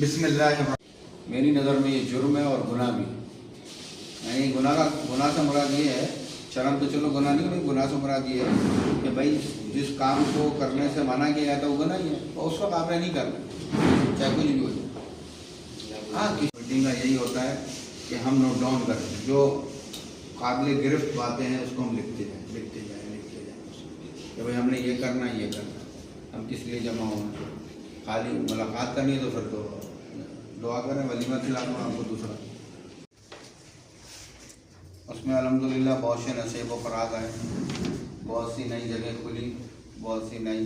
बिस्मिल्लाह। मेरी नज़र में ये जुर्म है और गुनाह भी। यानी गुनाह से मुराद ये है, शर्म तो चलो गुनाह नहीं, गुनाह से मुराद ये है कि भाई जिस काम को करने से मना किया जाता है वो गुनाह ही है, और उसको आपने नहीं करना, चाहे कुछ भी हो जाए। हाँ, मीटिंग का यही होता है कि हम नोट डाउन करें, जो काबिल गिरफ्त बातें हैं उसको हम लिखते जाएँ कि भाई हमने ये करना हम किस लिए जमा हुए। खाली मुलाकात करनी है तो फिर तो दुआ करें, वलीमा खिलाना आपको दूसरा। उसमें अल्हम्दुलिल्लाह बहुत से नसीब व फराग आए, बहुत सी नई जगह खुली, बहुत सी नई,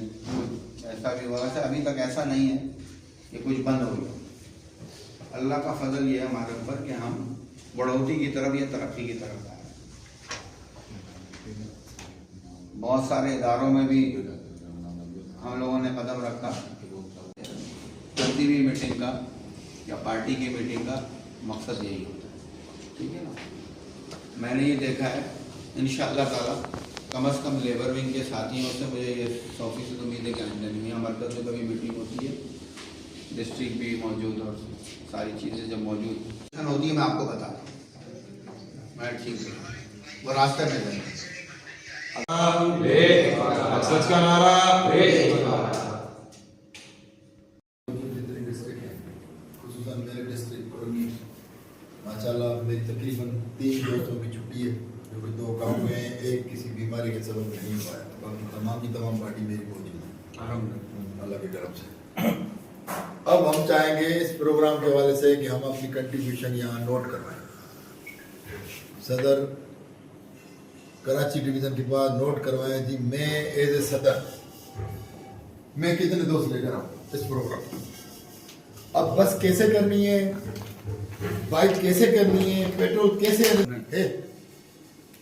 ऐसा भी हुआ। वैसे अभी तक ऐसा नहीं है कि कुछ बंद हो गया। अल्लाह का फजल ये है हमारे ऊपर कि हम बढ़ोतरी की तरफ या तरक्की की तरफ आए। बहुत सारे इदारों में भी हम लोगों ने कदम रखा। किसी भी मीटिंग का या पार्टी की मीटिंग का मकसद यही होता है, ठीक है ना। मैंने ये देखा है इंशाअल्लाह ताला, कम से कम लेबर विंग के साथियों से मुझे ये 100% उम्मीद है कि आइंदा नहीं है। मरकज़ में कभी मीटिंग होती है, डिस्ट्रिक्ट भी मौजूद और सारी चीज़ें जब मौजूद होती है मैं आपको बता दूँ, मैं ठीक है वो रास्ते में जाए। सच का नारा मेरे डिस्ट्रिक्ट माशाल्लाह मेरी तकरीबन 3 दोस्तों की छुट्टी है, जो कि 2 गाँव में हैं, एक किसी बीमारी के सबब नहीं हो पाया। बाकी तमाम की तमाम पार्टी मेरी मौजूद है अल्लाह के करम से। अब हम चाहेंगे इस प्रोग्राम के हवाले से कि हम अपनी कंट्रीब्यूशन यहाँ नोट करवाएं। सदर कराची डिवीज़न के बाद नोट करवाएं जी, मैं एज ए सदर मैं कितने दोस्त लेकर आऊँ इस प्रोग्राम। अब बस कैसे करनी है, बाइक कैसे करनी है, पेट्रोल कैसे है,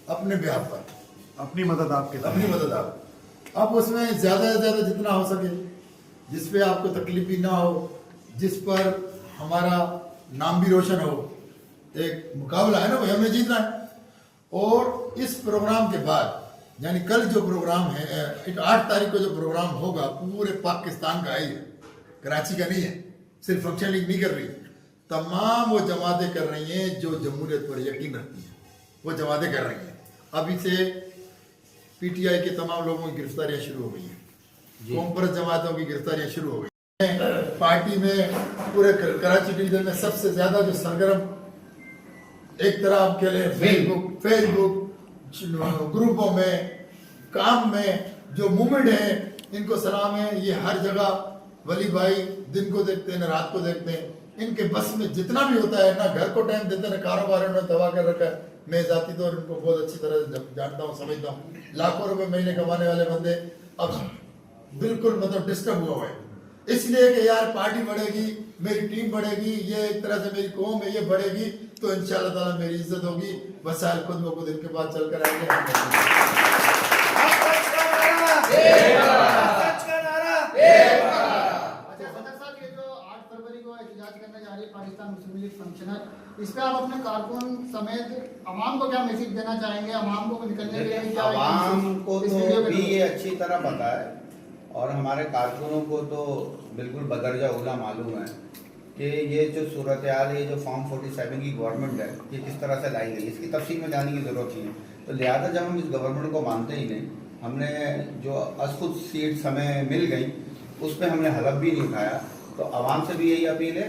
अपने ब्याह पर अपनी मदद आपके अपनी मदद आप उसमें ज़्यादा से ज़्यादा जितना हो सके, जिस पे आपको तकलीफ भी ना हो, जिस पर हमारा नाम भी रोशन हो। एक मुकाबला है ना भाई, हमने जीतना है। और इस प्रोग्राम के बाद यानी कल जो प्रोग्राम है, 8 तारीख को जो प्रोग्राम होगा पूरे पाकिस्तान का है, कराची का नहीं है। सिर्फ फंक्शन लीग नहीं कर रही, तमाम वो जमातें कर रही हैं जो जमहूरियत पर यकीन रखती हैं, वो जमातें कर रही हैं। अभी से पीटीआई के तमाम लोगों की गिरफ्तारियां शुरू हो गई हैं, कॉम्प्रेस जमातों की गिरफ्तारियां शुरू हो गई हैं। पार्टी में पूरे कराची डिवीजन में सबसे ज्यादा जो सरगर्म एक तरह आप कह लें फेसबुक ग्रुपों में काम में जो मूवमेंट है, इनको सलाम है। ये हर जगह वली भाई दिन को देखते हैं ना रात को देखते हैं, इनके बस में जितना भी होता है ना घर को टाइम देते हैं ना कारोबार उन्होंने तबाह कर रखा है। मैं जाती तौर इनको बहुत अच्छी तरह जानता हूँ, समझता हूँ। लाखों रुपए महीने कमाने वाले बंदे अब बिल्कुल मतलब डिस्टर्ब हुआ है, इसलिए कि यार पार्टी बढ़ेगी, मेरी टीम बढ़ेगी, ये एक तरह से मेरी कौम है ये बढ़ेगी, तो इंशाअल्लाह ताला मेरी इज्जत होगी। वसाइल खुद ब खुद इनके पास चलकर आएंगे। पाकिस्तान मुस्लिम लीग फंक्शन है, इस पे आप अपने कारकुन समेत अवाम को क्या मैसेज देना चाहेंगे? अवाम को निकलने के लिए क्या? अवाम को तो भी ये अच्छी तरह पता है और हमारे कारकुनों को तो बिल्कुल बदरजा उला मालूम है कि ये जो सूरत हाल है, जो फॉर्म 47 की गवर्नमेंट है, ये किस तरह से लाई गई, इसकी तफसील में जाने की ज़रूरत नहीं है। तो लिहाजा जब हम इस गवर्नमेंट को मानते ही नहीं, हमने जो खुद सीट समय मिल गई उस पर हमने हलफ भी नहीं उठाया। तो आवाम से भी यही अपील है,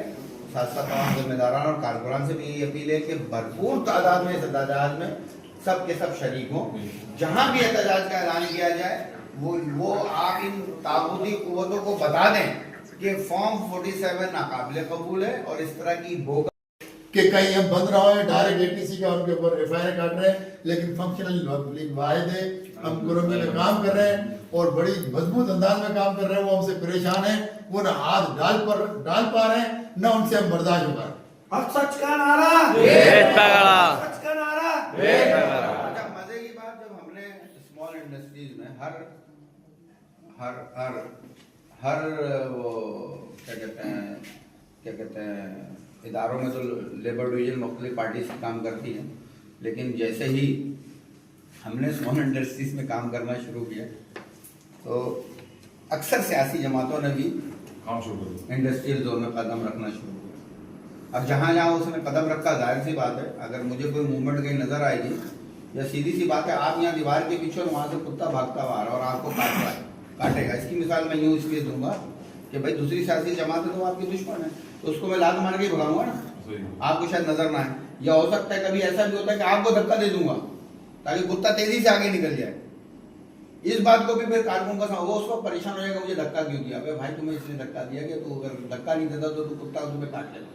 साथ साथ तमाम जिम्मेदारान और कारकुनान से भी यही अपील है कि भरपूर तादाद में इस एहतजाज में सब के सब शरीक हों। जहाँ भी एहतजाज का ऐलान किया जाए वो आप इन ताबूती कुव्वतों को बता दें कि फॉर्म 47 नाकाबिले कबूल है और इस तरह की बोगा कि कहीं हम बंद रहा है डायरेक्ट एटीसी का उनके ऊपर एफआईआर काट रहे हैं, लेकिन फंक्शनल लीग वाहिद है, हम कुरमी में काम कर रहे हैं और बड़ी मजबूत अंदाज में काम कर रहे हैं। वो हमसे परेशान है, वो ना हाथ डाल पा रहे हैं, ना उनसे हम बर्दाश्त हो पा रहे हैं। सच का नारा, सच का नारा, सच का नारा। इंडस्ट्रीज में हर हर हर हर वो क्या कहते हैं इदारों में तो लेबर डिवीजन मुख्तलिफ पार्टी से काम करती है, लेकिन जैसे ही हमने स्मॉल इंडस्ट्रीज में काम करना शुरू किया तो अक्सर सियासी जमातों ने भी काम शुरू कर दिया। इंडस्ट्रियल जोन में कदम रखना शुरू किया। अब जहाँ जहाँ उसने कदम रखा, जाहिर सी बात है अगर मुझे कोई मूवमेंट कहीं नजर आएगी या सीधी सी बात है आप यहाँ दीवार के पीछे और वहाँ से कुत्ता भागता हुआ आ रहा है और आपको काटेगा। इसकी मिसाल मैं यूँ इसलिए दूंगा कि भाई दूसरी सियासी जमात है तो आपकी दुश्मन है, तो उसको मैं लात मार के ही भगाऊंगा ना, आपको शायद नजर ना आए। या हो सकता है कभी ऐसा भी होता है कि आपको धक्का दे दूंगा ताकि कुत्ता तेजी से आगे निकल जाए। इस बात को भी फिर कारकुन का वो उसको परेशान हो जाएगा, मुझे धक्का क्यों दिया? अबे भाई तुम्हें इसलिए धक्का दिया कि तू अगर धक्का नहीं देता तो तू कुत्ता तुम्हें काट लेता।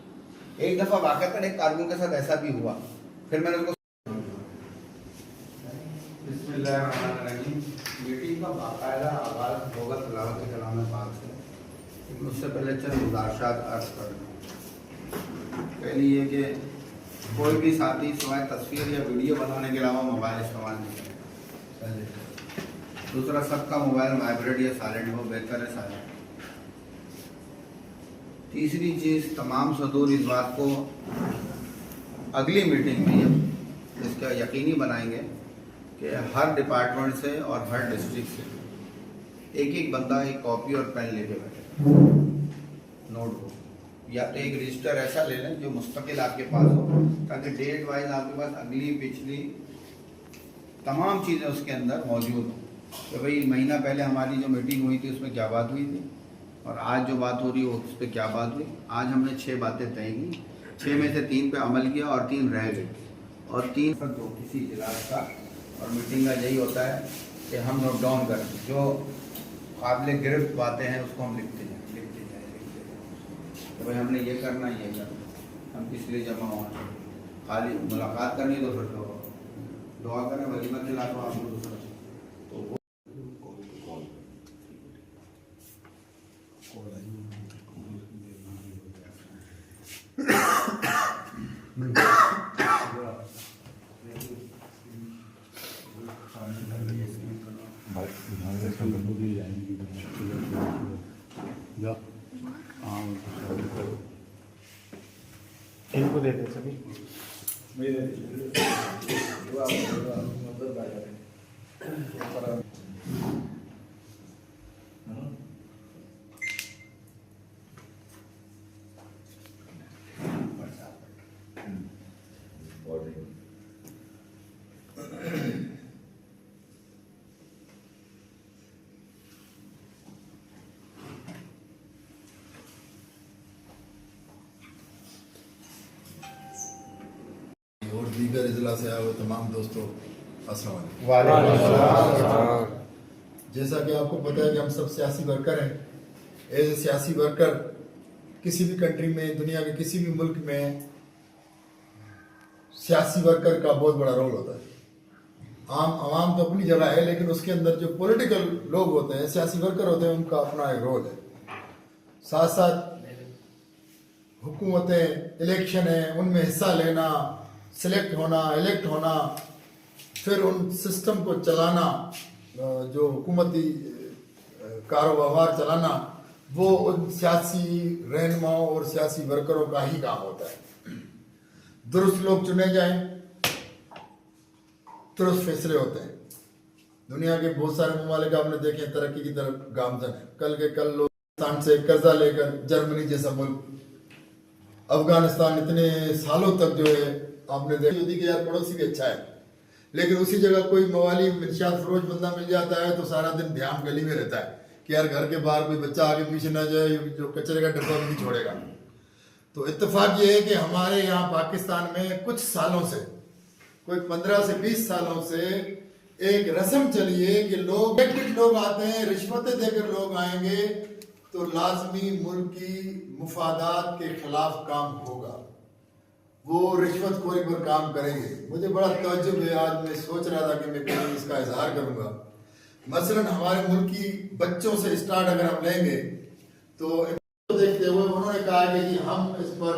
एक दफा वाकई एक कारकुन के साथ ऐसा भी हुआ, फिर मैंने उसको मीटिंग का बाकायदा आगाज होगा तलावत कलाम पाक से। लेकिन उससे पहले चंद गुजारिशात अर्ज कर दूं। पहली ये कि कोई भी साथी सिवाय तस्वीर या वीडियो बनाने के अलावा मोबाइल इस्तेमाल नहीं करें। दूसरा, सबका मोबाइल वाइब्रेट या साइलेंट हो, बेहतर है साइलेंट। तीसरी चीज़, तमाम सदूर इस बात को अगली मीटिंग में इसका यकीनी बनाएंगे कि हर डिपार्टमेंट से और हर डिस्ट्रिक्ट से एक एक बंदा एक कॉपी और पेन लेके बैठे, नोटबुक या तो एक रजिस्टर ऐसा ले लें जो मुस्तकिल आपके पास हो, ताकि डेट वाइज आपके पास अगली पिछली तमाम चीज़ें उसके अंदर मौजूद हों कि भाई महीना पहले हमारी जो मीटिंग हुई थी उसमें क्या बात हुई थी और आज जो बात हो रही है उस पर क्या बात हुई। आज हमने 6 बातें तय की, 6 में से 3 पे अमल किया और 3 रह गई और 3 पर तो किसी इजलास का और मीटिंग का यही होता है कि हम नोट डाउन करें, जो काबिल गिरफ्त बातें हैं उसको हम लिखते जाएँ तो भाई हमने ये करना हम किस लिए जमा हुआ। खाली मुलाकात करनी तो फिर तो दुआ करें, वलीमा खिला दो आपको दूसरा तो वो इनको देते सभी और दीगर इजला से आए हुए तमाम दोस्तों अस्सलाम वालेकुम। जैसा कि आपको पता है कि हम सब सियासी वर्कर हैं। एज ए सियासी वर्कर किसी भी कंट्री में, दुनिया के किसी भी मुल्क में सियासी वर्कर का बहुत बड़ा रोल होता है। आवाम तो अपनी जगह है, लेकिन उसके अंदर जो पॉलिटिकल लोग होते हैं, सियासी वर्कर होते हैं, उनका अपना एक रोल है। साथ साथ हुकूमतें, इलेक्शन है, उनमें हिस्सा लेना, सिलेक्ट होना, इलेक्ट होना, फिर उन सिस्टम को चलाना, जो हुकूमती कारोबार चलाना, वो उन सियासी रहनुमाओं और सियासी वर्करों का ही काम होता है। दुरुस्त लोग चुने जाएं, दुरुस्त फैसले होते हैं। दुनिया के बहुत सारे ममालिक आपने देखे तरक्की की तरफ गामजन है। कल के कल लोग पाकिस्तान से कर्जा लेकर, जर्मनी जैसा मुल्क, अफगानिस्तान इतने सालों तक जो है आपने देखा कि यार पड़ोसी भी अच्छा है, लेकिन उसी जगह कोई मवाली मिर्शाद फरोज बंदा मिल जाता है तो सारा दिन ध्यान गली में रहता है कि यार घर के बाहर कोई बच्चा आगे पीछे ना जाए, जो कचरे का डब्बा भी नहीं छोड़ेगा। तो इत्तेफाक ये है कि हमारे यहाँ पाकिस्तान में कुछ सालों से, कोई 15 से 20 सालों से एक रस्म चली है कि लोग आते हैं, रिश्वतें देकर लोग आएंगे तो लाजमी मुल्क की मुफादात के खिलाफ काम होगा, वो रिश्वतखोरी पर काम करेंगे। मुझे बड़ा तअज्जुब है, आज मैं सोच रहा था कि मैं कहीं इसका इजहार करूंगा। मसलन हमारे मुल्क की बच्चों से स्टार्ट अगर हम लेंगे तो देखते हुए उन्होंने कहा कि हम इस पर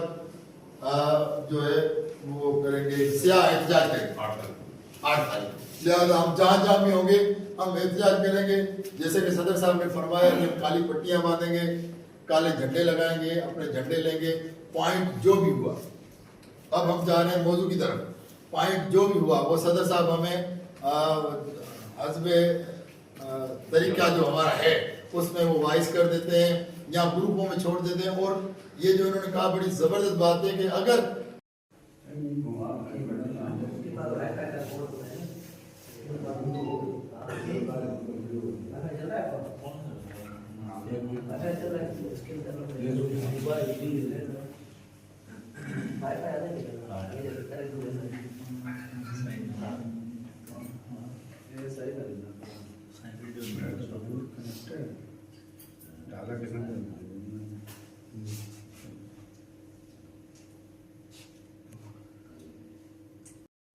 जो है वो करेंगे, सियाह एहतजाज करेंगे, 8 तारीख। लिहाजा हम जहाँ जहाँ भी होंगे हम एहतजाज करेंगे, जैसे कि सदर साहब ने फरमाया कि हम काली पट्टियाँ बांधेंगे, काले झंडे लगाएंगे, अपने झंडे लेंगे। पॉइंट जो भी हुआ, अब हम जा रहे हैं मौजू की तरफ। पॉइंट जो भी हुआ वो सदर साहब हमें हस्बे तरीका जो हमारा है उसमें वो वाइस कर देते हैं या ग्रुपों में छोड़ देते हैं। और ये जो इन्होंने कहा बड़ी जबरदस्त बात है कि अगर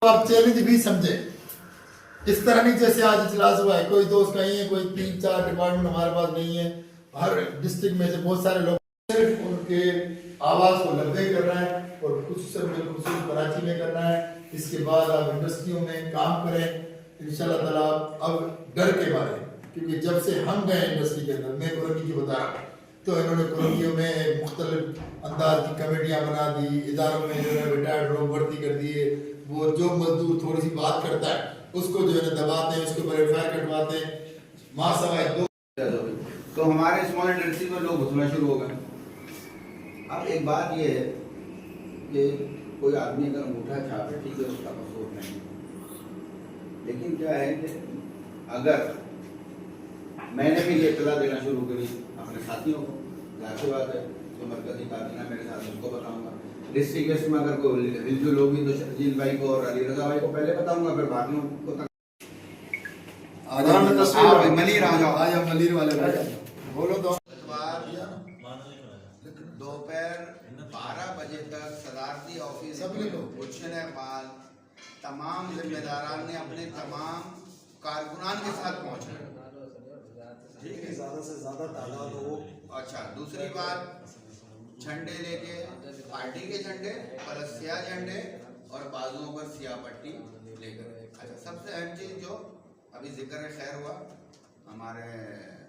आप चैलेंज भी समझे, इस तरह नहीं जैसे आज इजलास हुआ है, कोई दोस्त कहीं है, कोई 3-4 डिपार्टमेंट हमारे पास नहीं है, हर डिस्ट्रिक्ट में से बहुत सारे लोग सिर्फ उनके आवाज को लब्बे कर रहे हैं और कुछ सिर्फ कराची में कर रहा है। इसके बाद आप इंडस्ट्रियों में काम करें इंशाल्लाह ताला। अब डर के बारे, क्योंकि जब से हम गए इंडस्ट्री के अंदर, मैं कुरंगी की बता रहा हूँ, तो इन्होंने कुरंगियों में मुख्तलिफ अंदाज की कमेटियाँ बना दी, इदारों में जो है रिटायर्ड लोग भर्ती कर दिए। वो जो मजदूर थोड़ी सी बात करता है उसको जो है दबाते हैं, उसके ऊपर एफआईआर कटवाते हैं। महासभा तो हमारे स्मॉल इंडस्ट्री में लोग घुसना शुरू हो गए। अब एक बात ये है कि कोई आदमी अगर अंगूठा छापे, ठीक है, उसका कसूर नहीं, लेकिन क्या है कि अगर मैंने भी ये इत्तला देना शुरू करी अपने साथियों को, जाहिर सी बात है तो मरकजी काबीना मेरे साथ उसको बताऊंगा। डिस्ट्रिक्ट वेस्ट में अगर कोई हिलजुल होगी तो शर्जील भाई को और अली रजा भाई को पहले बताऊंगा, फिर बाकियों को तक। मलिर आ जाओ, आज मलिर वाले बोलो तो। दोपहर 12 बजे तक सदारती ऑफिस गुलशन पाल तमाम जिम्मेदारान ने अपने तमाम कारकुनान के साथ पहुंचना, ठीक है, ज्यादा से ज्यादा तादाद हो। अच्छा, दूसरी बात, झंडे लेके, पार्टी के झंडे प्लस स्याह झंडे और बाजुओं पर स्याह पट्टी लेकर। अच्छा, सबसे अहम चीज जो अभी जिक्र खैर हुआ हमारे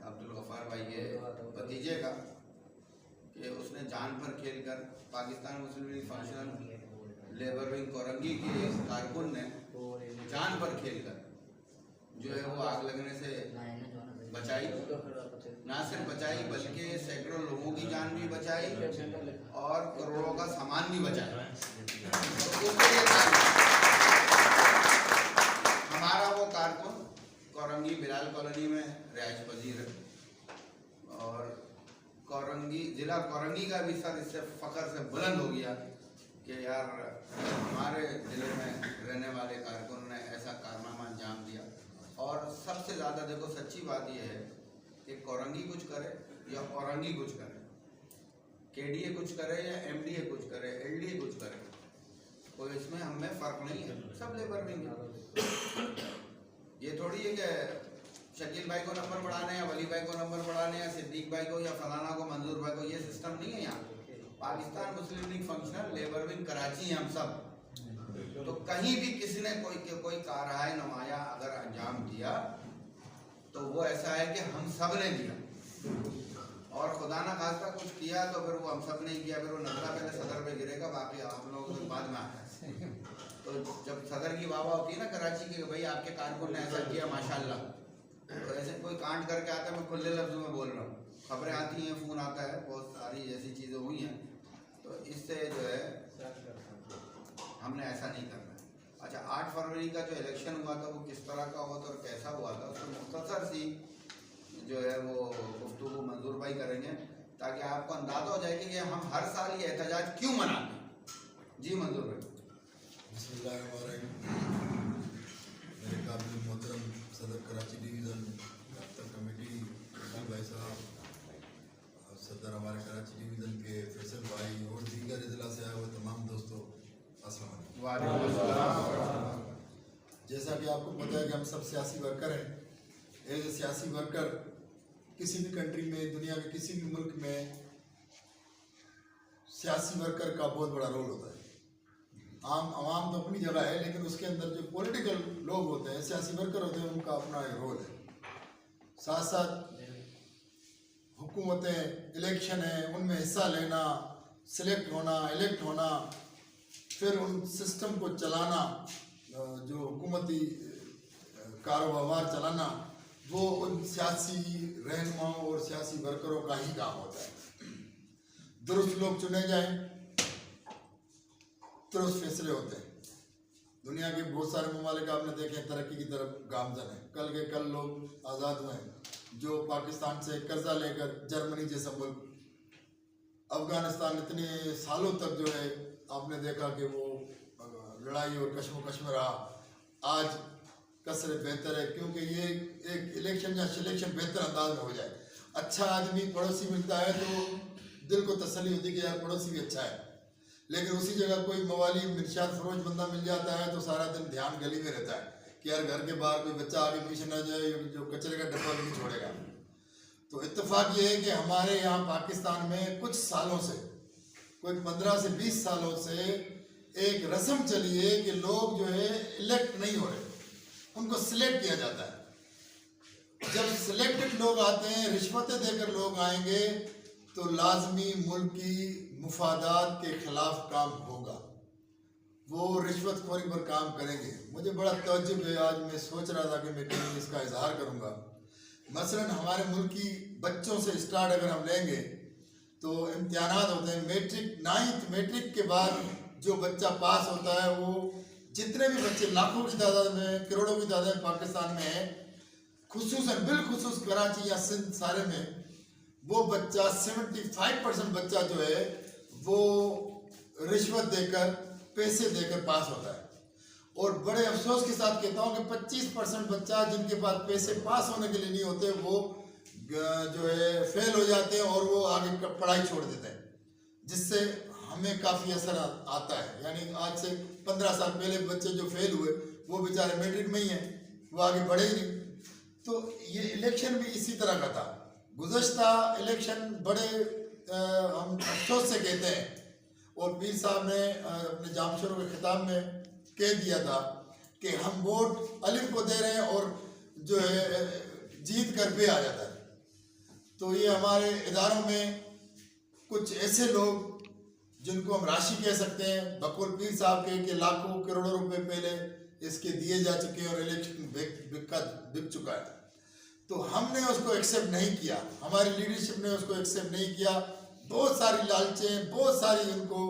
अब्दुल गफ्फार भाई के भतीजे का, कि उसने जान पर खेलकर Pakistan Muslim League Functional Labour wing Korangi के कारकुन ने जान पर खेलकर जो है वो आग लगने से बचाई। ना सिर्फ बचाई बल्कि सैकड़ों लोगों की जान भी बचाई और करोड़ों का सामान भी बचाया। तो हमारा वो कारकुन कोरंगी बिलाल कॉलोनी में रिहाइश पजीर है और कोरंगी जिला कोरंगी का भी सर इससे फख्र से बुलंद हो गया कि यार हमारे जिले में रहने वाले कारकुन ने ऐसा कारनामा अंजाम दिया। और सबसे ज़्यादा देखो सच्ची बात यह है कि कोरंगी कुछ करे या औरंगी कुछ करे, केडीए कुछ करे या एमडीए कुछ करे, एलडीए कुछ करे, कोई इसमें हमें फ़र्क नहीं है, सब लेबर विंग है। ये थोड़ी है कि शकील भाई को नंबर बढ़ाने या वली भाई को नंबर बढ़ाने या सिद्दीक भाई को या फलाना को मंजूर भाई को, ये सिस्टम नहीं है यहाँ। Pakistan Muslim League Functional Labour wing Karachi है हम सब। तो कहीं भी किसी ने कोई कारहाय नुमाया अगर अंजाम दिया तो वो ऐसा है कि हम सब ने दिया, और खुदा ना खास्ता कुछ किया तो फिर वो हम सब ने किया, फिर वो नजरा पहले सदर पे गिरेगा, बाकी आप लोगों के बाद में आता है। तो जब सदर की वाह होती है ना कराची की, भाई आपके कारकुन ने ऐसा किया माशाल्लाह, तो ऐसे कोई कांड करके आता है, मैं खुले लफ्जों में बोल रहा हूँ, खबरें आती हैं, फ़ोन आता है, बहुत सारी ऐसी चीज़ें हुई हैं। तो इससे जो है हमने ऐसा नहीं करना। अच्छा, 8 फरवरी का जो इलेक्शन हुआ था वो किस तरह का हुआ था और कैसा हुआ था, उसको मुख्तसर सी जो है वो गुफ्तगू मंजूर भाई करेंगे ताकि आपको अंदाजा हो जाए कि हम हर साल ये एहतजाज क्यों मनाते हैं। जी मंजूर भाई। मेरे काबिल मोहतरम सदर कराची डिवीज़न रब्ता कमेटी भाई साहब, सदर हमारे कराची डिवीज़न के फैसल भाई और दीगर अजला से आए हुए तमाम दोस्तों, अस्सलाम वालेकुम। जैसा कि आपको पता है कि हम सब सियासी वर्कर हैं। एज ए सियासी वर्कर किसी भी कंट्री में, दुनिया के किसी भी मुल्क में सियासी वर्कर का बहुत बड़ा रोल होता है। आवाम तो अपनी जगह है, लेकिन उसके अंदर जो पॉलिटिकल लोग होते हैं, सियासी वर्कर होते हैं, उनका अपना एक रोल है। साथ साथ हुकूमतें, इलेक्शन है, उनमें हिस्सा लेना, सिलेक्ट होना, इलेक्ट होना, फिर उन सिस्टम को चलाना, जो हुकूमती कारोबार चलाना, वो उन सियासी रहनुमाओं और सियासी वर्करों का ही काम होता है। दुरुस्त लोग चुने जाएं, दुरुस्त फैसले होते हैं। दुनिया के बहुत सारे ममालिक आपने देखे हैं तरक्की की तरफ गामजन है। कल के कल लोग आज़ाद हुए हैं, जो पाकिस्तान से कर्जा लेकर, जर्मनी जैसा मुल्क, अफगानिस्तान इतने सालों तक जो है आपने देखा कि वो लड़ाई और कश्मकश में रहा, आज कसरे बेहतर है, क्योंकि ये एक इलेक्शन या सिलेक्शन बेहतर अंदाज में हो जाए। अच्छा आदमी पड़ोसी मिलता है तो दिल को तसल्ली होती है कि यार पड़ोसी भी अच्छा है, लेकिन उसी जगह कोई मवाली मिर्शाद फरोज बंदा मिल जाता है तो सारा दिन ध्यान गली में रहता है कि यार घर के बाहर कोई बच्चा आगे पीछे ना जाए, जो कचरे का डब्बा भी नहीं छोड़ेगा। तो इत्तेफाक ये है कि हमारे यहाँ पाकिस्तान में कुछ सालों से, कोई 15 से 20 सालों से एक रस्म चली है कि लोग जो है इलेक्ट नहीं हो रहे, उनको सिलेक्ट किया जाता है। जब सिलेक्टेड लोग आते हैं, रिश्वतें देकर लोग आएंगे तो लाजमी मुल्की मुफादात के खिलाफ काम होगा, वो रिश्वतखोरी पर काम करेंगे। मुझे बड़ा तअज्जुब है, आज मैं सोच रहा था कि मैं कहीं इसका इजहार करूंगा। मसलन हमारे मुल्क की बच्चों से स्टार्ट अगर हम लेंगे तो इम्तिहानात होते हैं। मैट्रिक के बाद जो बच्चा पास होता है, वो जितने भी बच्चे लाखों की तादाद में, करोड़ों की तादाद में पाकिस्तान में है, खुसूसन बिलखुसूस कराची या सिंध सारे में, वो बच्चा 75% बच्चा जो है वो रिश्वत देकर, पैसे देकर पास होता है। और बड़े अफसोस के साथ कहता हूँ कि 25% बच्चा जिनके पास पैसे पास होने के लिए नहीं होते, वो जो है फेल हो जाते हैं और वो आगे पढ़ाई छोड़ देते हैं, जिससे हमें काफ़ी असर आता है। यानी आज से 15 साल पहले बच्चे जो फेल हुए वो बेचारे मैट्रिक में ही हैं, वो आगे बढ़े ही नहीं। तो ये इलेक्शन भी इसी तरह का था। गुज़श्ता इलेक्शन बड़े हम अफसोस से कहते हैं, और पीर साहब ने अपने जामशोरों के खिताब में कह दिया था कि हम वोट अलिफ को दे रहे हैं और जो है जीत कर पे आ जाता है। तो ये हमारे इदारों में कुछ ऐसे लोग जिनको हम राशि कह सकते हैं, बकौल पीर साहब के लाखों करोड़ों रुपए पहले इसके दिए जा चुके हैं और इलेक्शन बिक चुका है। तो हमने उसको एक्सेप्ट नहीं किया, हमारी लीडरशिप ने उसको एक्सेप्ट नहीं किया। बहुत सारी लालचें, बहुत सारी उनको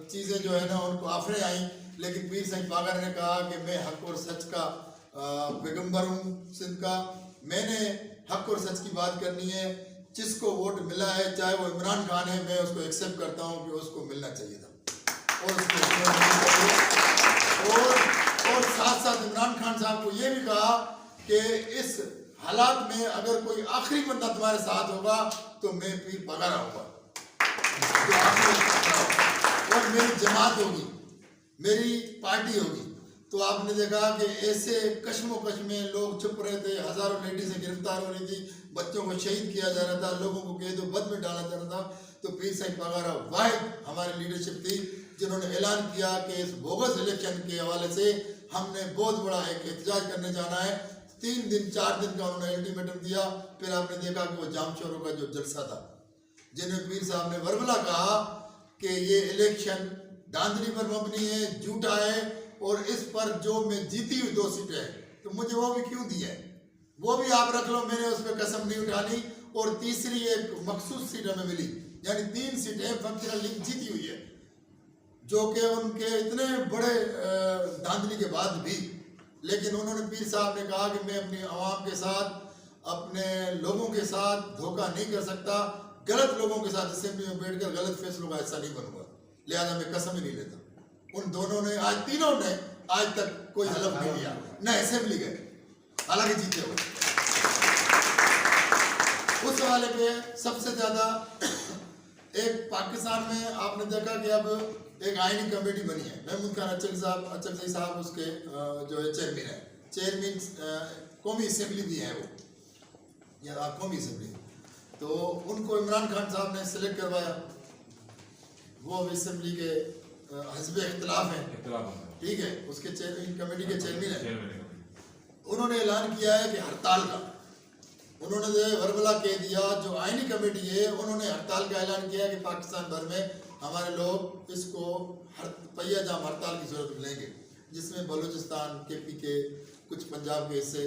चीज़ें जो है ना, उनको आफरें आई, लेकिन पीर साईं पागर ने कहा कि मैं हक और सच का पैगंबर हूँ सिंध का, मैंने हक और सच की बात करनी है। जिसको वोट मिला है, चाहे वो इमरान खान है, मैं उसको एक्सेप्ट करता हूँ कि उसको मिलना चाहिए था और उसको और साथ साथ इमरान खान साहब को ये भी कहा कि इस हालात में अगर कोई आखिरी बंदा तुम्हारे साथ होगा तो मैं पीर पगारा होगा, और मेरी जमात होगी, मेरी पार्टी होगी। तो आपने देखा कि ऐसे कश्मोकश में लोग छुप रहे थे, हजारों लेडीज़ें गिरफ्तार हो रही थी, बच्चों को शहीद किया जा रहा था, लोगों को कैद बद में डाला जा रहा था। तो पीर साईं पगारा वाहिद हमारी लीडरशिप थी जिन्होंने ऐलान किया कि इस बोगस इलेक्शन के हवाले से हमने बहुत बड़ा एक एहतजाज करने जाना है। 3 दिन 4 दिन का उन्होंने अल्टीमेटम दिया। फिर आपने देखा कि वो जामशोरों का जो जलसा था, जिन्हें पीर साहब ने वर्बला कहा कि ये इलेक्शन धांधली पर मबनी है, झूठा है, और इस पर जो मैं जीती हुई 2 सीटें हैं तो मुझे वो भी क्यों दी है, वो भी आप रख लो, मैंने उस पर कसम नहीं उठानी। और तीसरी एक मखसूस सीट हमें मिली, यानी 3 सीटें फंक्शनल लीग जीती हुई है, जो कि उनके इतने बड़े धांधली के बाद भी। लेकिन उन्होंने पीर साहब ने कहा कि मैं अपनी आवाम के साथ, अपने लोगों के साथ धोखा नहीं कर सकता, गलत लोगों के साथ असेंबली में बैठकर गलत फैसलों का हिस्सा नहीं बनूंगा, लिहाजा मैं कसम ही नहीं लेता। उन दोनों ने आज, तीनों ने आज तक कोई हलफ नहीं लिया, न असेंबली गए, हालांकि जीते हुए। उस हवाले पे सबसे ज्यादा एक पाकिस्तान में आपने देखा कि अब एक आईनी कमेटी बनी है, महमूद खान अचक साहब उसके जो है चेयरमैन है, चेयरमैन कौमी असेंबली भी है वो, या कौमी असेंबली। तो उनको इमरान खान साहब ने सिलेक्ट करवाया, वो अब असेंबली के हज़्ब इख्तिलाफ हैं, इख्तिलाफ होता है। ठीक है, उसके इन कमेटी के चेयरमैन हैं, चेयरमैन है। उन्होंने ऐलान किया है कि हड़ताल का, उन्होंने वर्बला कह दिया, जो आईनी कमेटी है उन्होंने हड़ताल का ऐलान किया है कि पाकिस्तान भर में हमारे लोग इसको पहिया जाम हड़ताल की जरूरत लेंगे, जिसमें बलूचिस्तान के कुछ पंजाब के हिस्से।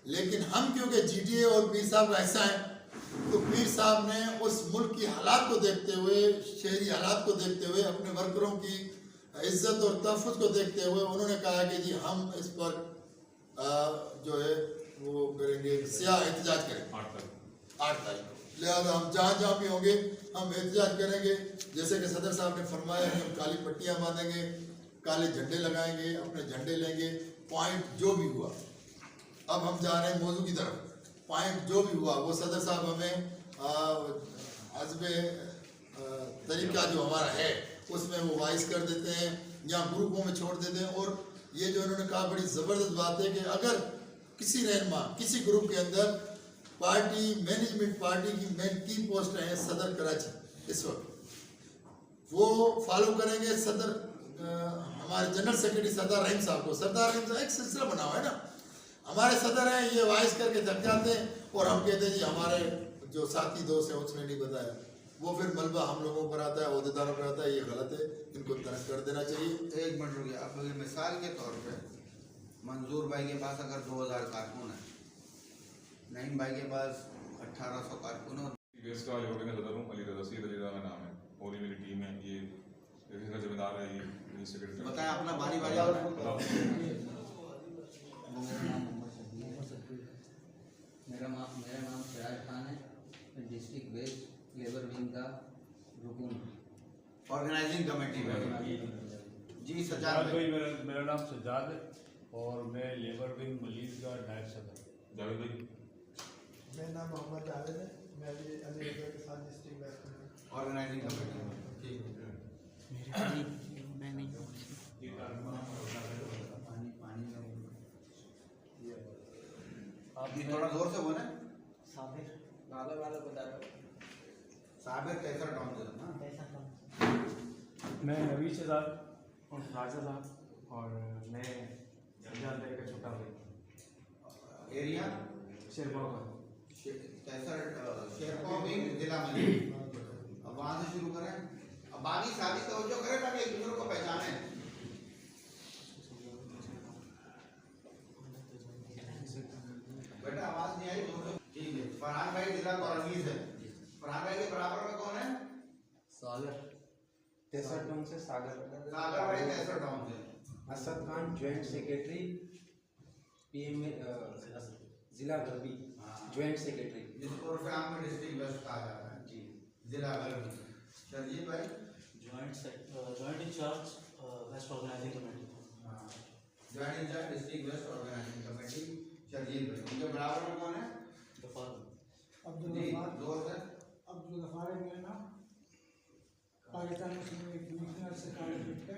लेकिन हम क्योंकि जीटीए और पीर साहब का हिस्सा हैं, तो पीर साहब ने उस मुल्क की हालात को देखते हुए, शहरी हालात को देखते हुए, अपने वर्करों की इज्जत और तहफ़्फ़ुज़ को देखते हुए उन्होंने कहा कि जी हम इस पर जो है वो करेंगे, सियाह एहतजाज करेंगे 8 तारीख को। लिहाजा हम जहाँ जहाँ भी होंगे हम एहतजाज करेंगे। जैसे कि सदर साहब ने फरमाया कि हम काली पट्टियाँ बांधेंगे, काले झंडे लगाएंगे, अपने झंडे लेंगे। पॉइंट जो भी हुआ, अब हम जा रहे हैं मौजू की तरफ। पॉइंट जो भी हुआ वो सदर साहब हमें हज़्ब तरीका जो हमारा है उसमें वो वाइस कर देते हैं या ग्रुपों में छोड़ देते हैं। और ये जो उन्होंने कहा बड़ी ज़बरदस्त बात है कि अगर किसी रहनुमा किसी ग्रुप के अंदर पार्टी मैनेजमेंट, पार्टी की मेन 3 पोस्ट हैं सदर कराची इस वक्त, वो फॉलो करेंगे सदर हमारे जनरल सेक्रेटरी सरदार रहीम साहब को। सरदार रहीम साहब एक सिलसिला बना हुआ है ना, हमारे सदर हैं, ये वाइस करके थक जाते हैं और हम कहते हैं जी हमारे जो साथी दोस्त हैं उसने नहीं बताया। वो फिर मलबा हम लोगों पर आता है, अहदेदारों पर आता है। ये गलत है, इनको तरक कर देना चाहिए। 1 मिनट रुकिए। अब अगर मिसाल के तौर पे मंजूर भाई के पास अगर 2000 कारकुन है, नईम भाई के पास 1800 कारकुन है। केस का लेबर विंग का सदर हूँ, अली रज़ा सैयद अली रज़ा का नाम है, और ये मेरी टीम है। ये इसका जिम्मेदार है, ये सेक्रेटरी। बताएं अपना बारी बारी। मेरा नाम सिराज खान है, मैं डिस्ट्रिक्ट वेस्ट लेबर विंग का रुकन ऑर्गेनाइजिंग कमेटी में। जी सजाद भाई। मेरा नाम सजाद है और मैं लेबर विंग मलीद का नायब सदर। जावेद भाई। मेरा नाम मोहम्मद जावेद है, मैं भी अली रज़ा के साथ डिस्ट्रिक्ट वेस्ट में ऑर्गेनाइजिंग कमेटी में। ठीक है। आप ये थोड़ा जोर से बोले। साबिर वाला बता रहा साबिर कैसर टाउन से ना। मैं नवीद शहजाद और राजा साहब और मैं सजाद भाई का छोटा भाई। एरिया शेरगांव का। कैसर शेरगांव विंग जिला मली। अब वहाँ से शुरू करें। अब बाकी सारी तवज्जो करें ताकि एक दूसरे को पहचाने। बेटा आवाज नहीं आई। ठीक है। फरहान भाई जिला कोरंगी से। फरहान भाई के बराबर में कौन है? सागर तेसर टाउन से सागर भाई कैसर टाउन से। Asad Khan joint secretary PM जिला गरबी ज्वाइंट सेक्रेटरी जिसको उर्फाम में डिस्ट्रिक्ट वेस्ट कहा जाता है। जी जिला गरबी। शरजीत भाई joint incharge west organising committee. हाँ joint incharge district west organising committee Sharjeet भाई। उनके बराबर में कौन है? अब्दुल गफार है मेरा नाम, पाकिस्तान मुस्लिम लीग कमिश्नर से कार्य है,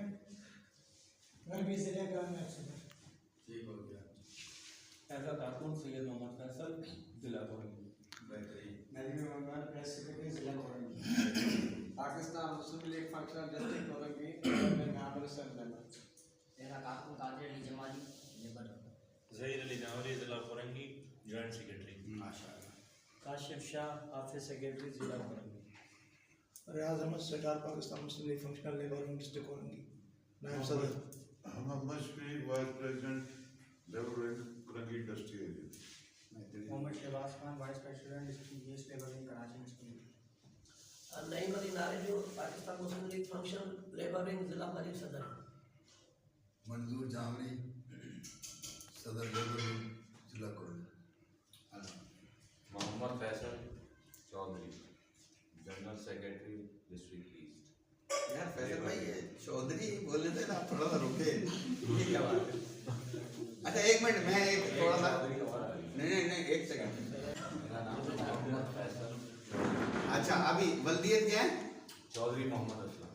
गरबी जिले का नायब सदर। ठीक हो गया। ऐसा कारकुन सैयद मोहम्मद फैसल जिला कोरंगी। बेहतरीन। नदीम मोहम्मद प्रेस सेक्रेटरी जिला Korangi. Pakistan Muslim League functional district Korangi. मैं नाम सर मेरा कारकुन कादिर अली जमाली लेबर ज़हीर अली जौहरी जिला कोरंगी जॉइंट सेक्रेटरी। माशाल्लाह। काशिफ शाह ऑफिस सेक्रेटरी जिला Korangi. Riyaz Ahmed Sarkar Pakistan Muslim League Functional Labour district Korangi नायब सदर। Mohammad Shafi vice president labour wing Korangi industry area. Mohammad Shahbaz Khan vice president district west labour wing Karachi Muslim. Naeem Ali Narijo Pakistan Muslim League function labour wing जिला मरीब सदर। मंजूर जामरी सदर लेबर विंग जिला Korangi. Mohammad Faisal Chaudhary general secretary district east. यार फैसल भाई ये चौधरी बोले थे ना, थोड़ा सा रुके। ये क्या बात है? अच्छा 1 मिनट मैं एक थोड़ा सा नहीं 1 सेकंड। मेरा नाम मोहम्मद फैसल। अच्छा अभी वल्दियत क्या है? चौधरी मोहम्मद असलम।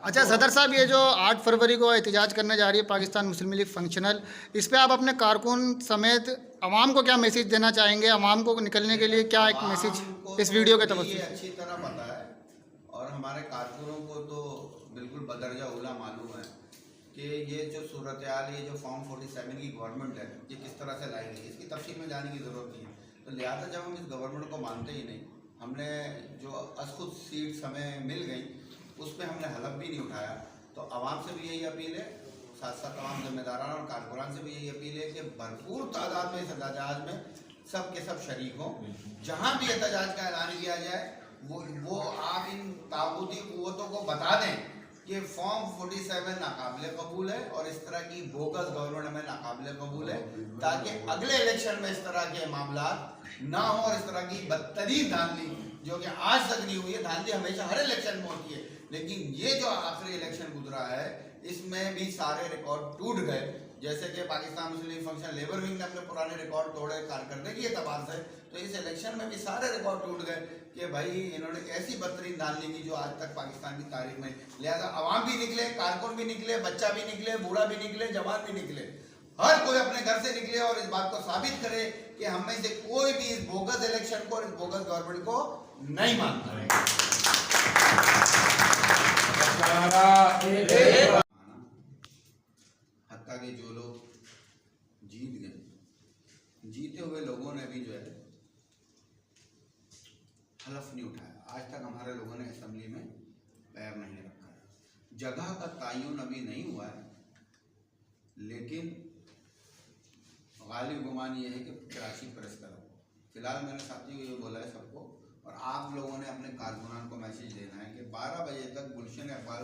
अच्छा सदर साहब, ये जो 8 फरवरी को एहतजाज करने जा रही है पाकिस्तान मुस्लिम लीग फंक्शनल, इस पे आप अपने कारकुन समेत आवाम को क्या मैसेज देना चाहेंगे, आवाम को निकलने के लिए क्या एक मैसेज इस वीडियो के तवज्जो ये से? अच्छी तरह पता है और हमारे कारकुनों को तो बिल्कुल बदरजा उला मालूम है कि ये जो सूरत हाल, ये जो फॉर्म 47 की गवर्नमेंट है, ये किस तरह से लाई गई, इसकी तफसील में जाने की ज़रूरत नहीं है। तो लिहाजा जब हम इस गवर्नमेंट को मानते ही नहीं, हमने जो असखुद सीट्स हमें मिल गई उस पर हमने हलफ भी नहीं उठाया, तो आवाम से भी यही अपील है, साथ साथ तमाम जिम्मेदारान और कारकुनान से भी यही अपील है कि भरपूर तादाद में इस एहतजाज में सब के सब शरीक हों। जहाँ भी एहतजाज का ऐलान किया जाए वो आप इन ताबूती कुव्वतों को बता दें कि फॉर्म 47 नाकाबिले कबूल है और इस तरह की बोगस गवर्नमेंट हमें नाकाबिले कबूल है, ताकि अगले इलेक्शन में इस तरह के मामला ना हो और इस तरह की बदतरीन धांधली जो कि आज तक नहीं हुई है। धांधली हमेशा हर इलेक्शन में होती है, लेकिन ये जो आखिरी इलेक्शन गुजरा है इसमें भी सारे रिकॉर्ड टूट गए। जैसे कि Pakistan Muslim League function labour wing ने अपने पुराने रिकॉर्ड तोड़े कारकर्दगी के एतबार से, तो इस इलेक्शन में भी सारे रिकॉर्ड टूट गए कि भाई इन्होंने ऐसी बदतरीन धांधली की जो आज तक पाकिस्तान की तारीख में। लिहाजा आवाम भी निकले, कारकुन भी निकले, बच्चा भी निकले, बूढ़ा भी निकले, जवान भी निकले, हर कोई अपने घर से निकले और इस बात को साबित करे कि हम में से कोई भी इस बोगस इलेक्शन को और इस बोगस गवर्नमेंट को नहीं मानता है। हत्ता के जो लोग जीत गए, जीते हुए लोगों ने भी जो है हलफ नहीं उठाया। आज तक हमारे लोगों ने असेंबली में पैर नहीं रखा है। जगह का तयन अभी नहीं हुआ है, लेकिन गालिब गुमान ये है कि कराची प्रेस क्लब, फिलहाल मैंने साथियों को ये बोला है सबको, और आप लोगों ने अपने कारकुनान को मैसेज देना है कि 12 बजे तक गुलशन इकबाल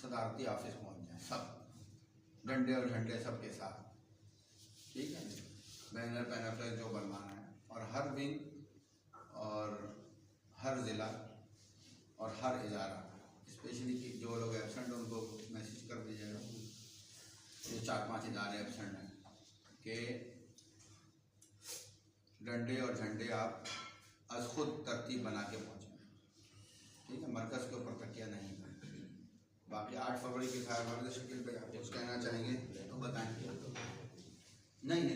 सदारती ऑफिस पहुंच जाए, सब डंडे और झंडे सबके साथ, ठीक है, बैनर पैनफ्लेक्स जो बनवाना है, और हर विंग और हर ज़िला और हर इदारा, स्पेशली कि जो लोग एबसेंट हैं उनको मैसेज कर दीजिएगा, जो 4-5 इदारे एबसेंट हैं, कि डंडे और झंडे आप अज खुद तरतीब बना के पहुँचें, ठीक है, मरकज़ के ऊपर तकिया नहीं करें। बाकी 8 फरवरी की खैर शकील पे आप कुछ कहना चाहेंगे तो बताएंगे। नहीं,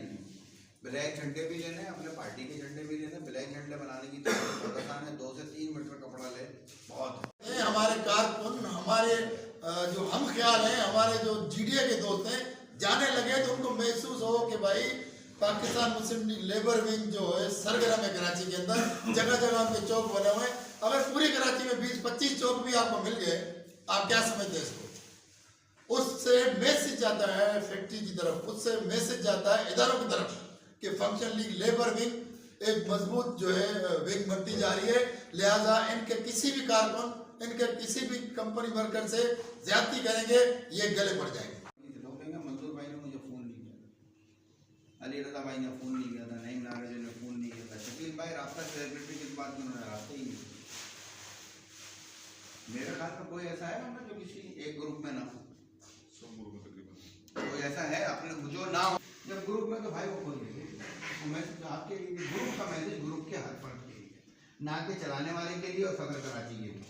ब्लैक झंडे भी लेने, अपने पार्टी के झंडे भी लेने। ब्लैक झंडे बनाने की तो बहुत आसान है, 2 से 3 मीटर कपड़ा ले, बहुत है। हमारे कारकुन, हमारे जो हम ख्याल हैं, हमारे जो जीडीए के दोस्त हैं, जाने लगे तो उनको महसूस हो कि भाई Pakistan Muslim league labour wing जो है सरगर्म है कराची के अंदर, जगह जगह उनके चौक बने हुए हैं। अगर पूरी कराची में 20-25 चौक भी आपको मिल गए, आप क्या समझते हैं इसको? उससे मैसेज जाता है फैक्ट्री की तरफ, उससे मैसेज जाता है इदारों की तरफ कि फंक्शन लीग लेबर विंग एक मजबूत जो है विंग बनती जा रही है। लिहाजा इनके किसी भी कारकुन, इनके किसी भी कंपनी वर्कर से ज्यादती करेंगे, ये गले पड़ जाएंगे। मंजूर भाई ने मुझे फ़ोन नहीं किया, अली रजा भाई ने फ़ोन नहीं किया था, नईम नाराजी ने फ़ोन नहीं किया था, शकील भाई रास्ता सेलिब्रिटी किस बात में उन्होंने रास्ते ही नहीं। मेरे ख्याल में कोई ऐसा है ना जो किसी एक ग्रुप में ना हो, सब ग्रुप में तकरीबन कोई ऐसा है अपने जो ना हो। जब ग्रुप में तो भाई वो खोल देंगे, तो मैसेज आपके लिए, ग्रुप का मैसेज ग्रुप के हर फर्द के लिए, ना के चलाने वाले के लिए और सदर कराची के लिए।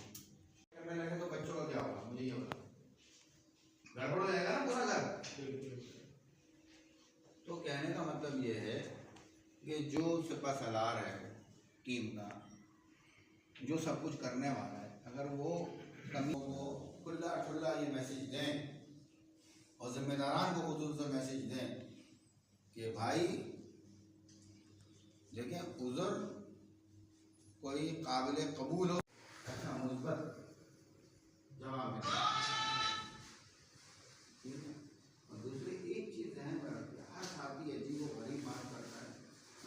मैं लगे तो बच्चों का क्या होगा, मुझे ये होगा, गड़बड़ हो जाएगा ना पूरा घर। तो कहने का मतलब ये है कि जो सिपा सलार है टीम का, जो सब कुछ करने वाला है, अगर वो कमी वो खुला खुला ये मैसेज दें और जिम्मेदारान को खुद से मैसेज दें कि भाई देखें उज़र कोई काबिल कबूल हो, अच्छा मुस्बत जवाब है। और दूसरी एक चीज़ ध्यान में रखिए, हर साथी अजीबोगरीब बात करता है,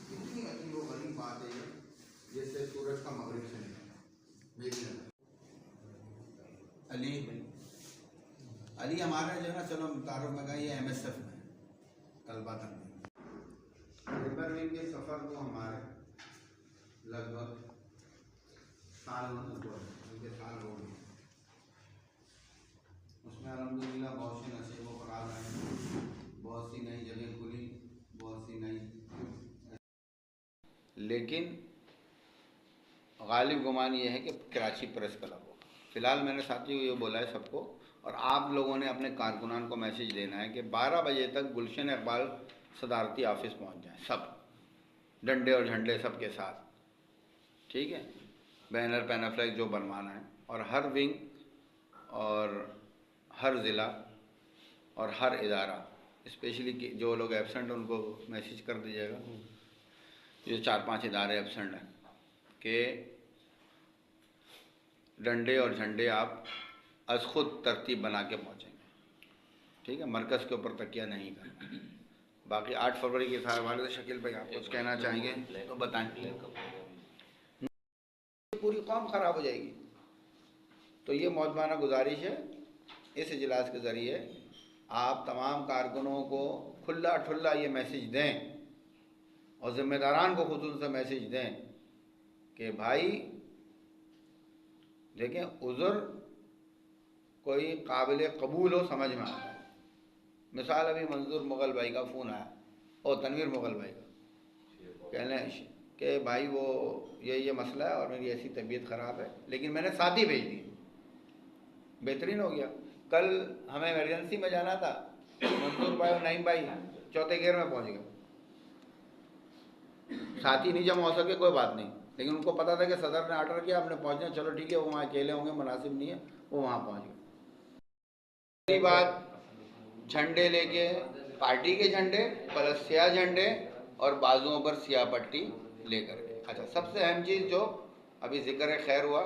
कितनी अजीबोगरीब बात है जैसे सूरज का मगरिब से निकलना। मेरी अली हमारे जो है ना, चलो तारुफ में गए, ये MSF में तलबा तंजीम लेबर विंग के सफ़र को हमारे लगभग साल उनके साल हो गए। उसमें अल्हम्दुलिल्लाह बहुत सी नसीबों पर आ रहे हैं, बहुत सी नई जगह खुली, बहुत सी नई, लेकिन गालिब गुमान ये है कि कराची प्रेस क्लब हो। फिलहाल मैंने साथियों को ये बोला है सबको, और आप लोगों ने अपने कारकुनान को मैसेज देना है कि 12 बजे तक गुलशन इकबाल सदारती ऑफिस पहुंच जाए, सब डंडे और झंडे सबके साथ, ठीक है, बैनर पैनाफ्लैग जो बनवाना है, और हर विंग और हर ज़िला और हर इदारा, स्पेशली जो लोग एब्सेंट उनको मैसेज कर दीजिएगा, ये 4-5 इदारे एब्सेंट हैं, कि डंडे और झंडे आप अज खुद तरतीब बना के पहुँचेंगे, ठीक है, मरकज़ के ऊपर तकिया नहीं करना। बाकी 8 फरवरी के हवाले से शकील भाई आप कुछ कहना चाहेंगे तो बताएं। पूरी कौम ख़राब हो जाएगी। तो ये मौजूदा गुजारिश है, इस इजलास के ज़रिए आप तमाम कारकुनों को खुला ठुल्ला ये मैसेज दें और ज़िम्मेदारान को खुसूस से मैसेज दें कि भाई देखें, उज़र कोई काबिल कबूल हो समझ में आता है। मिसाल अभी मंजूर मुग़ल भाई का फ़ोन आया, और तनवीर मुग़ल भाई का, कहने कि भाई वो ये मसला है और मेरी ऐसी तबीयत ख़राब है, लेकिन मैंने साथी भेज दी, बेहतरीन हो गया। कल हमें इमरजेंसी में जाना था, मंजूर भाई और नईम भाई चौथे गेयर में पहुंच गए। साथी नहीं जमा हो सके कोई बात नहीं, लेकिन उनको पता था कि सदर ने आर्डर किया, हमने पहुंचना, चलो ठीक है, वो वहाँ अकेले होंगे, मुनासिब नहीं है, वो वहाँ पहुँच गए। दूसरी बात, झंडे लेके, पार्टी के झंडे प्लस स्याह झंडे और बाजुओं पर स्याह पट्टी लेकर के। अच्छा, सबसे अहम चीज़ जो अभी जिक्र खैर हुआ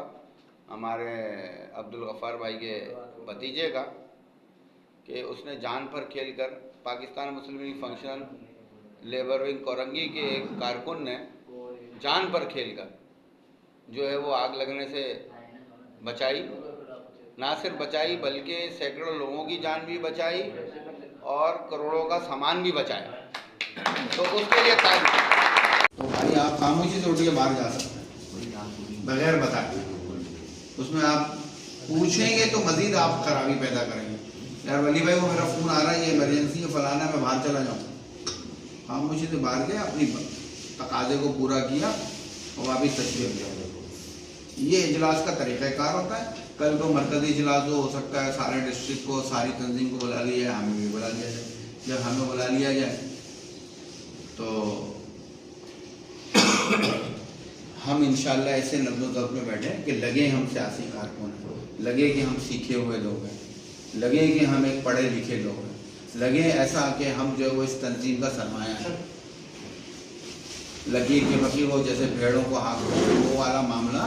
हमारे अब्दुल गफ़ार भाई के भतीजे का, कि उसने जान पर खेल कर Pakistan Muslim League Functional Labour wing Korangi के एक कारकुन ने जान पर खेल कर जो है वो आग लगने से बचाई, ना सिर्फ बचाई बल्कि सैकड़ों लोगों की जान भी बचाई और करोड़ों का सामान भी बचाया। तो उसके लिए तो भाई आप खामोशी से उठ के बाहर जा सकते हैं बगैर बताए। उसमें आप पूछेंगे तो मजीद आप खराबी पैदा करेंगे। यार वली भाई वो मेरा फ़ोन आ रहा है, ये इमरजेंसी है, फलाना, मैं बाहर चला जाऊँ। खामोशी से बाहर गए, अपनी तकाजे को पूरा किया और वापस तशरीफ लिया। ये इजलास का तरीक़ाकार होता है। कल को मरकज़ी इजलास हो सकता है, सारे डिस्ट्रिक्ट को, सारी तंजीम को बुला लिया जाए, हमें भी बुला लिया जाए। जब हमें बुला लिया जाए तो हम इंशाअल्लाह ऐसे नज़्म-ओ-ज़ब्त में बैठे कि लगे हम सियासी कारकुन हैं, लगे कि हम सीखे हुए लोग हैं, लगे कि हम एक पढ़े लिखे लोग हैं, लगे ऐसा कि हम जो है वो इस तंजीम का सरमाया है। लकीर के बकी हो जैसे भेड़ों को हाथ वो वाला मामला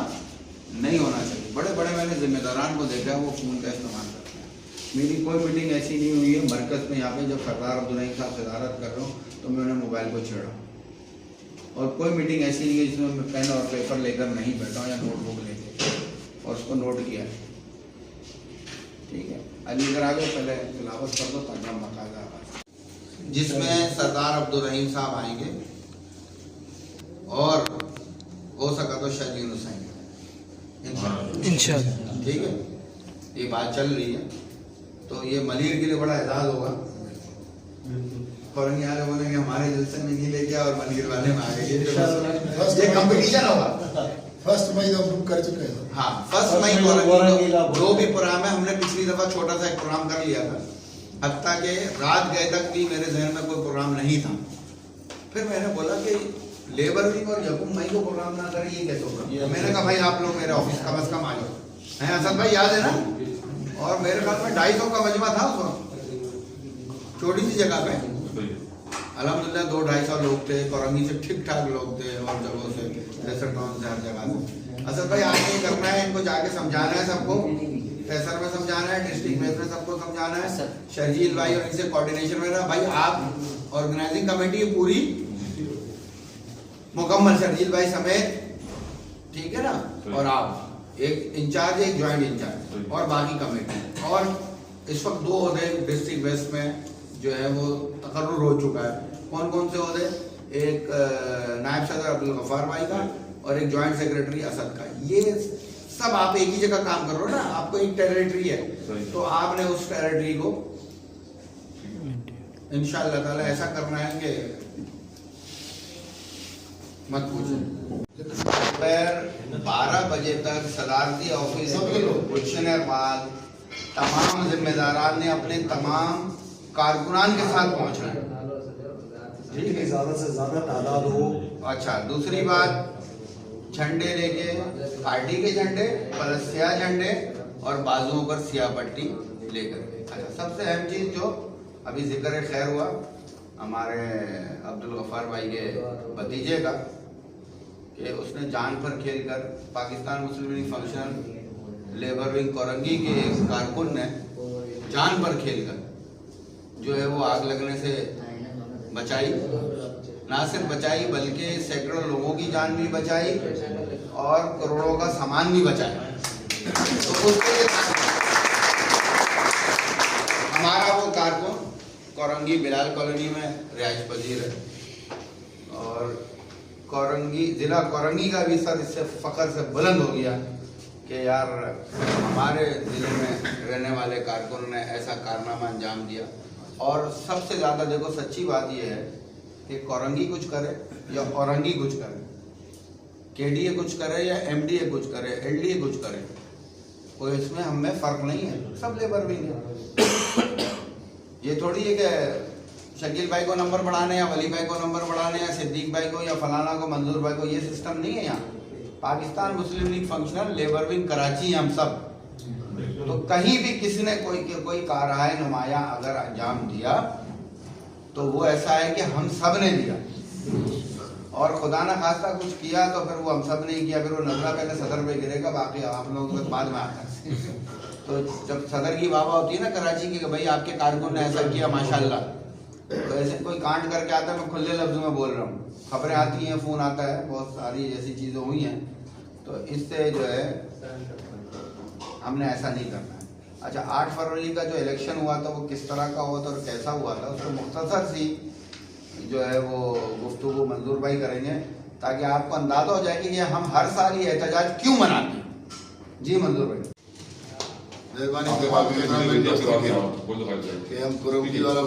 नहीं होना चाहिए। बड़े बड़े मैंने जिम्मेदारान को देखा है वो फ़ोन का इस्तेमाल करते हैं। मेरी कोई मीटिंग ऐसी नहीं हुई है मरकज़ में, यहाँ पे जब सरदार अब्दुल रहीम साहब सदारत कर रहा हूँ तो मैं उन्हें मोबाइल को छेड़ा, और कोई मीटिंग ऐसी नहीं है जिसमें मैं पेन और पेपर लेकर नहीं बैठा हूँ या नोटबुक लेके और उसको नोट किया है। ठीक है, अली इधर आ जाओ, पहले तिलावत कर दो ताकि हम बाकायदा, जिसमें सरदार अब्दुल रहीम साहब आएंगे और हो सका तो शायद यूनुस आएंगे इंशाअल्लाह। ठीक है, ये बात चल रही है तो ये मलीर के लिए बड़ा एजाज होगा। फौरन यहाँ लोगों ने हमारे जलसे में नहीं लेके और मलीर वाले में आ गए, ये कंपटीशन होगा। 1 मई तो बुक कर चुके हैं। हाँ, 1 मई को जो भी प्रोग्राम है, हमने पिछली दफा छोटा सा एक प्रोग्राम कर लिया था, हत्ता के रात गए तक भी मेरे जहन में कोई प्रोग्राम नहीं था। फिर मैंने बोला कि लेबर विंग और यकूम मई को प्रोग्राम ना करें, ये कैसे होगा। मैंने कहा भाई आप लोग मेरे ऑफिस कम अज कम आ जाओ, हैं असद भाई याद है ना। और मेरे ख्याल में 250 का मजमा था उस वक्त, छोटी सी जगह पे। अल्हम्दुलिल्लाह 200-250 लोग थे, कोरंगी से ठीक ठाक लोग थे और जगहों से, जैसे टाउन से, हर जगह से। असद भाई आज ये करना है, इनको जाके समझाना है सबको, फैसर में समझाना है, डिस्ट्रिक्ट बेस में सबको समझाना है, शर्जील भाई और इनसे कोऑर्डिनेशन में रहा। भाई आप ऑर्गेनाइजिंग कमेटी पूरी मुकम्मल, शर्जील भाई समेत, ठीक है ना, और आप एक इंचार्ज, एक ज्वाइंट इंचार्ज और बाकी कमेटी। और इस वक्त 2 ओहदे डिस्ट्रिक्ट वेस्ट में जो है वो तकर्रुर हो चुका है। कौन कौन से ओहदे? एक नायब सदर अब्दुल गफ़ार भाई का और एक ज्वाइंट सेक्रेटरी असद का। ये सब आप एक ही जगह काम कर रहे हो ना, आपको एक टेरिटरी है, तो आपने उस टेरिटरी को इंशाअल्लाह ताला ऐसा करना है कि मत पूछो। दोपहर 12 बजे तक सदारती ऑफिस गुलशन बाद तमाम जिम्मेदारान ने अपने तमाम कारकुनान के साथ पहुंचना है। ठीक है, ज़्यादा से ज़्यादा तादाद हो अच्छा, दूसरी बात, झंडे लेके पार्टी के झंडे प्लस स्याह झंडे और बाजुओं पर स्याह पट्टी लेकर। अच्छा, सबसे अहम चीज जो अभी जिक्र खैर हुआ हमारे अब्दुल गफ्फार भाई के भतीजे का, कि उसने जान पर खेलकर Pakistan Muslim League Functional Labour wing Korangi के एक कारकुन ने जान पर खेलकर जो है वो आग लगने से बचाई, ना सिर्फ बचाई बल्कि सैकड़ों लोगों की जान भी बचाई और करोड़ों का सामान भी बचाया। तो उसके लिए हमारा वो कारकुन कोरंगी बिलाल कॉलोनी में रिहाइश पजीर है और कोरंगी जिला कोरंगी का भी सर इससे फख्र से बुलंद हो गया कि यार हमारे ज़िले में रहने वाले कारकुन ने ऐसा कारनामा अंजाम दिया। और सबसे ज़्यादा देखो सच्ची बात यह है कि कोरंगी कुछ करे या औरंगी कुछ करे, केडीए कुछ करे या एमडीए कुछ करे, एलडीए कुछ करे, कोई इसमें हमें फ़र्क नहीं है, सब लेबर विंग है। ये थोड़ी है कि शकील भाई को नंबर बढ़ाने या वली भाई को नंबर बढ़ाने या सिद्दीक भाई को या फलाना को मंजूर भाई को, ये सिस्टम नहीं है यहाँ। Pakistan Muslim League Functional Labour wing Karachi हम सब, तो कहीं भी किसी ने कोई कारहाय नुमाया अगर अंजाम दिया तो वो ऐसा है कि हम सब ने दिया, और खुदा न खास्ता कुछ किया तो फिर वो हम सब ने किया, फिर वो नजरा पहले सदर पे गिरेगा, बाकी आप लोगों को बाद में आता है। तो जब सदर की वाह होती है ना कराची की कि भाई आपके कारकुन ने ऐसा किया माशाल्लाह, तो ऐसे कोई कांड करके आता है, मैं खुले लफ्जों में बोल रहा हूँ, खबरें आती हैं, फ़ोन आता है, बहुत सारी जैसी चीज़ें हुई हैं, तो इससे जो है हमने ऐसा नहीं करना है। अच्छा, 8 फरवरी का जो इलेक्शन हुआ था वो किस तरह का हुआ था और कैसा हुआ था, उसको मुख्तसर सी जो है वो गुफ्तगू मंजूर भाई करेंगे ताकि आपको अंदाजा हो जाए कि ये हम हर साल ये एहतजाज क्यों मनाते हैं। जी मंजूर भाई। मेहरबानी कि हम कोरंगी वाला